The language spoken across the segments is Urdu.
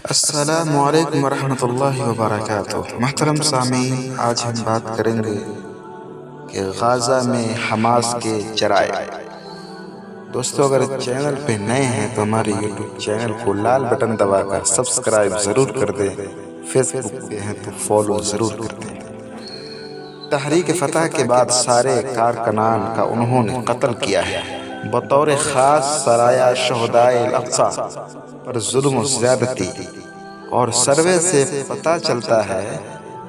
السلام علیکم ورحمۃ اللہ وبرکاتہ۔ محترم سامعین، آج ہم بات کریں گے کہ غزہ میں حماس کے جرائم۔ دوستو، اگر چینل پہ نئے ہیں تو ہمارے یوٹیوب چینل کو لال بٹن دبا کر سبسکرائب ضرور کر دیں، فیس بک پہ ہیں تو فالو ضرور کر دیں۔ تحریک فتح کے بعد سارے کارکنان کا انہوں نے قتل کیا ہے۔ بطور خاص سرایہ شہدائے الاقصی پر ظلم و زیادتی، اور سروے سے پتہ چلتا ہے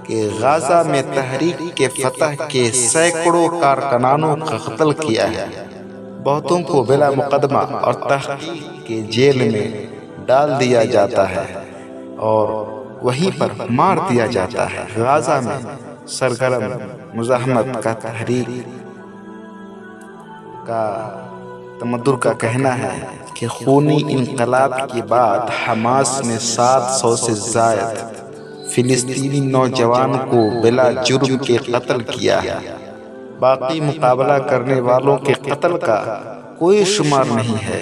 کہ غزہ میں تحریک کے فتح کے سینکڑوں کارکنانوں کا قتل کیا ہے۔ بہتوں کو بلا مقدمہ اور تحقیق کے جیل میں ڈال دیا جاتا ہے اور وہیں پر مار دیا جاتا ہے۔ غزہ میں سرگرم مزاحمت کا تحریک کا تمدر کا کہنا ہے کہ خونی انقلاب کے بعد حماس نے 700 سے زائد فلسطینی نوجوان کو بلا جرم کے قتل کیا ہے۔ باقی مقابلہ کرنے والوں کے قتل کا کوئی شمار نہیں ہے۔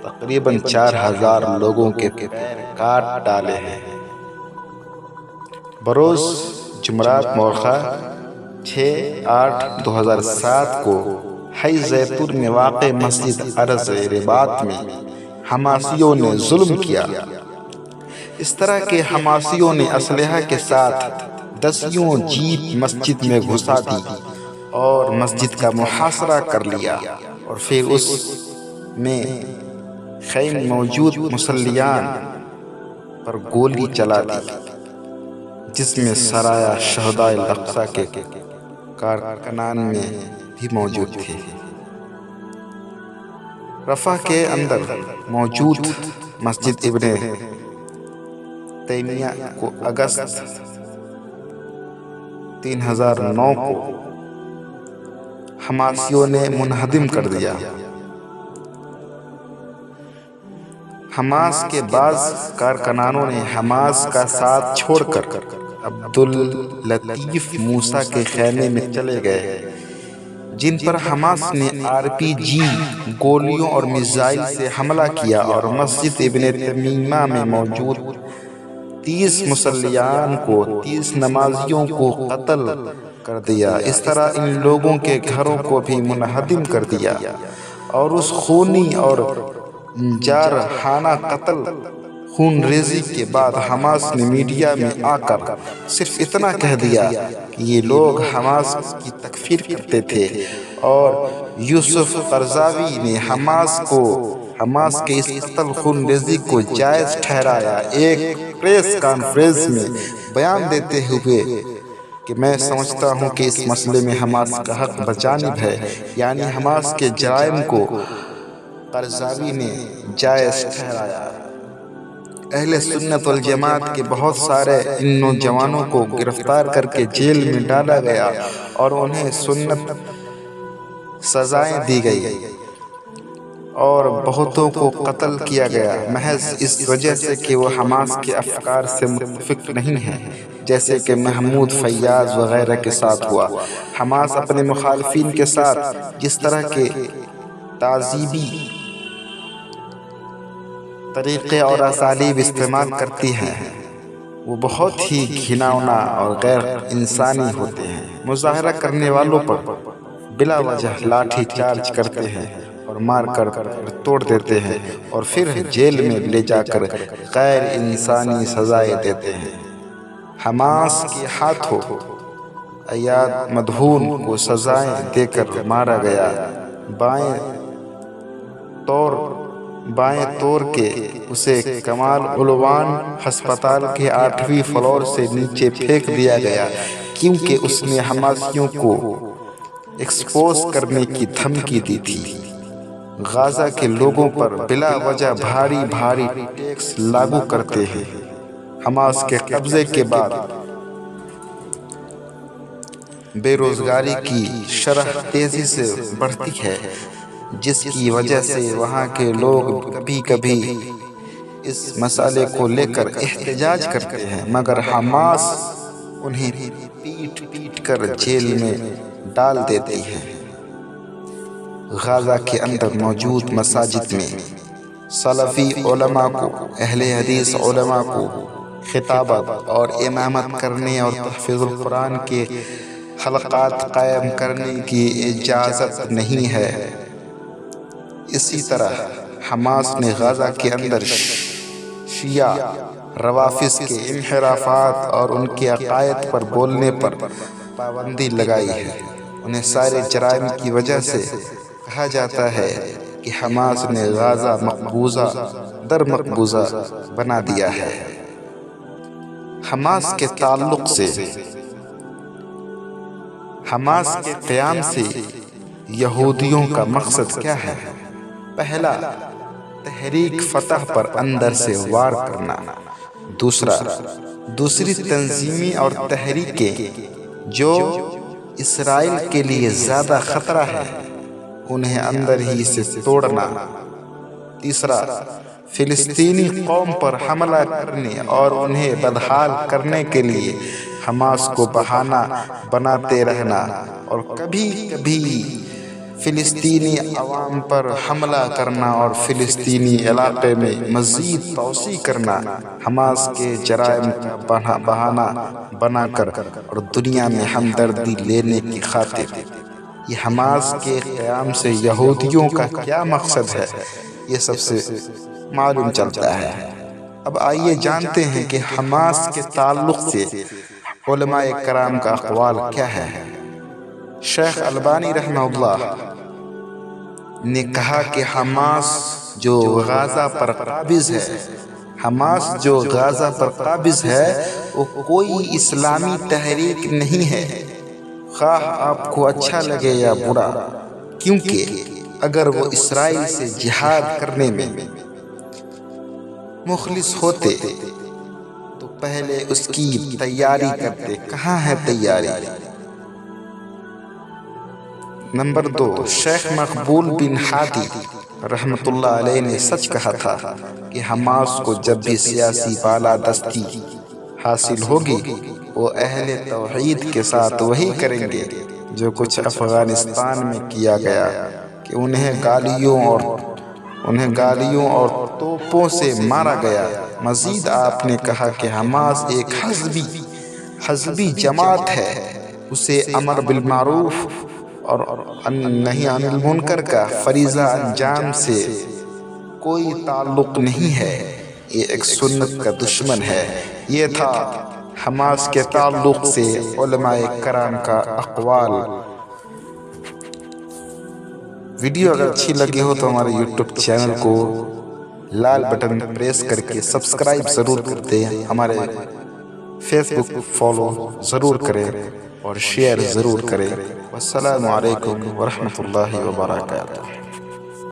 تقریباً 4000 لوگوں کے پیر کاٹ ڈالے ہیں۔ بروز جمعرات مورخہ 6/8/2007 کو حی زیتون میں واقع مسجد ارض رباط میں حماسیوں نے ظلم کیا۔ اس طرح کے حماسیوں نے اسلحہ کے ساتھ دسیوں جیپ مسجد میں گھسا دی اور مسجد کا محاصرہ کر لیا، اور پھر اس میں خیم موجود مصلیان پر گولی چلا دی، جس میں سرایہ شہدائے الاقصی کے کارکنان میں بھی موجود تھے۔ رفح کے اندر موجود مسجد ابن تیمیہ کو اگست 3009 کو حماسیوں نے منہدم کر دیا۔ حماس کے بعض کارکنانوں نے حماس کا ساتھ چھوڑ کر عبداللطیف موسیٰ کے خیمے میں چلے گئے، جن پر حماس نے RPG گولیوں اور میزائل سے حملہ کیا اور مسجد ابن تیمیہ میں موجود 30 مصلیان کو 30 نمازیوں کو قتل کر دیا۔ اس طرح ان لوگوں کے گھروں کو بھی منہدم کر دیا، اور اس خونی اور جارحانہ قتل خون ریزی کے بعد حماس نے میڈیا میں آ کر صرف اتنا کہہ دیا کہ یہ لوگ حماس کی تکفیر کرتے تھے، اور یوسف قرضاوی نے حماس کے اس قتل خون ریزی کو جائز ٹھہرایا، ایک پریس کانفرنس میں بیان دیتے ہوئے کہ میں سمجھتا ہوں کہ اس مسئلے میں حماس کا حق بجانب ہے، یعنی حماس کے جرائم کو قرضاوی نے جائز ٹھہرایا۔ اہل سنت والجماعت کے بہت سارے ان نوجوانوں کو گرفتار کر کے جیل میں ڈالا گیا اور انہیں سنت سزائیں دی گئی، اور بہتوں کو قتل کیا گیا محض اس وجہ سے کہ وہ حماس کے افکار سے متفق نہیں ہیں، جیسے کہ محمود فیاض وغیرہ کے ساتھ ہوا۔ حماس اپنے مخالفین کے ساتھ جس طرح کے تعذیبی طریقے اور اسالیب استعمال کرتی ہیں وہ بہت ہی گھناؤنا اور غیر انسانی ہوتے ہیں۔ مظاہرہ کرنے والوں پر بلا وجہ لاٹھی چارج کرتے ہیں اور مار کر توڑ دیتے ہیں، اور پھر جیل میں لے جا کر غیر انسانی سزائیں دیتے ہیں۔ حماس کے ہاتھوں ایاد مدہون کو سزائیں دے کر مارا گیا۔ بائیں طور کے اسے کمال علوان ہسپتال کے 8ویں فلور سے نیچے پھینک دیا گیا، کیونکہ اس نے حماسیوں کو ایکسپوز کرنے کی دھمکی دی تھی۔ غزہ کے لوگوں پر بلا وجہ بھاری ٹیکس لاگو کرتے ہیں۔ حماس کے قبضے کے بعد بے روزگاری کی شرح تیزی سے بڑھتی ہے، جس کی وجہ سے وہاں کے لوگ کبھی کبھی اس مسئلے کو لے کر احتجاج کرتے ہیں، مگر حماس انہیں پیٹ کر جیل میں ڈال دیتی ہے۔ غزہ کے اندر موجود مساجد میں سلفی علماء کو، اہل حدیث علماء کو خطابت اور امامت کرنے اور تحفظ القرآن کے حلقات قائم کرنے کی اجازت نہیں ہے۔ اسی طرح حماس نے غزہ کے اندر شیعہ روافض کے انحرافات اور ان کے عقائد پر بولنے پر پابندی لگائی ہے۔ انہیں سارے جرائم کی وجہ سے کہا جاتا ہے کہ حماس نے غزہ مقبوضہ در مقبوضہ بنا دیا ہے۔ حماس کے تعلق سے، حماس کے قیام سے یہودیوں کا مقصد کیا ہے؟ پہلا، تحریک فتح پر اندر سے وار کرنا۔ دوسری تنظیمی اور تحریکیں جو اسرائیل کے لیے زیادہ خطرہ ہے انہیں اندر ہی سے توڑنا۔ تیسرا، فلسطینی قوم پر حملہ کرنے اور انہیں بدحال کرنے کے لیے حماس کو بہانہ بناتے رہنا اور کبھی کبھی فلسطینی عوام پر حملہ کرنا اور فلسطینی علاقے میں مزید توسیع کرنا حماس کے جرائم کا بہانہ بنا کر اور دنیا میں ہمدردی لینے کی خاطر۔ یہ حماس کے قیام سے یہودیوں کا کیا مقصد ہے، یہ سب سے معلوم چلتا ہے۔ اب آئیے جانتے ہیں کہ حماس کے تعلق سے علماء کرام کا اقوال کیا ہے۔ شیخ البانی رحمہ اللہ نے کہا کہ حماس جو غزہ پر قابض ہے، وہ کوئی اسلامی تحریک نہیں ہے، خواہ آپ کو اچھا لگے یا برا، کیونکہ اگر وہ اسرائیل سے جہاد کرنے میں مخلص ہوتے تو پہلے اس کی تیاری کرتے۔ کہاں ہے تیاری؟ نمبر 2، شیخ مقبول بن ہادی رحمۃ اللہ علیہ نے سچ کہا تھا کہ حماس کو جب بھی سیاسی بالادستی حاصل ہوگی وہ اہل توحید کے ساتھ وہی کریں گے جو کچھ افغانستان میں کیا گیا کہ انہیں گالیوں اور توپوں سے مارا گیا۔ مزید آپ نے کہا کہ حماس ایک حزبی جماعت ہے، اسے امر بالمعروف اور نہی عن المنکر کا فریضہ انجام سے کوئی تعلق نہیں ہے، یہ ایک سنت کا دشمن ہے۔ یہ تھا حماس کے تعلق سے علماء کرام کا اقوال۔ ویڈیو اگر اچھی لگی ہو تو ہمارے یوٹیوب چینل کو لال بٹن پریس کر کے سبسکرائب ضرور کر دیں، ہمارے فیس بک فالو ضرور کریں اور شیئر ضرور کریں۔ والسلام علیکم ورحمۃ اللہ وبرکاتہ۔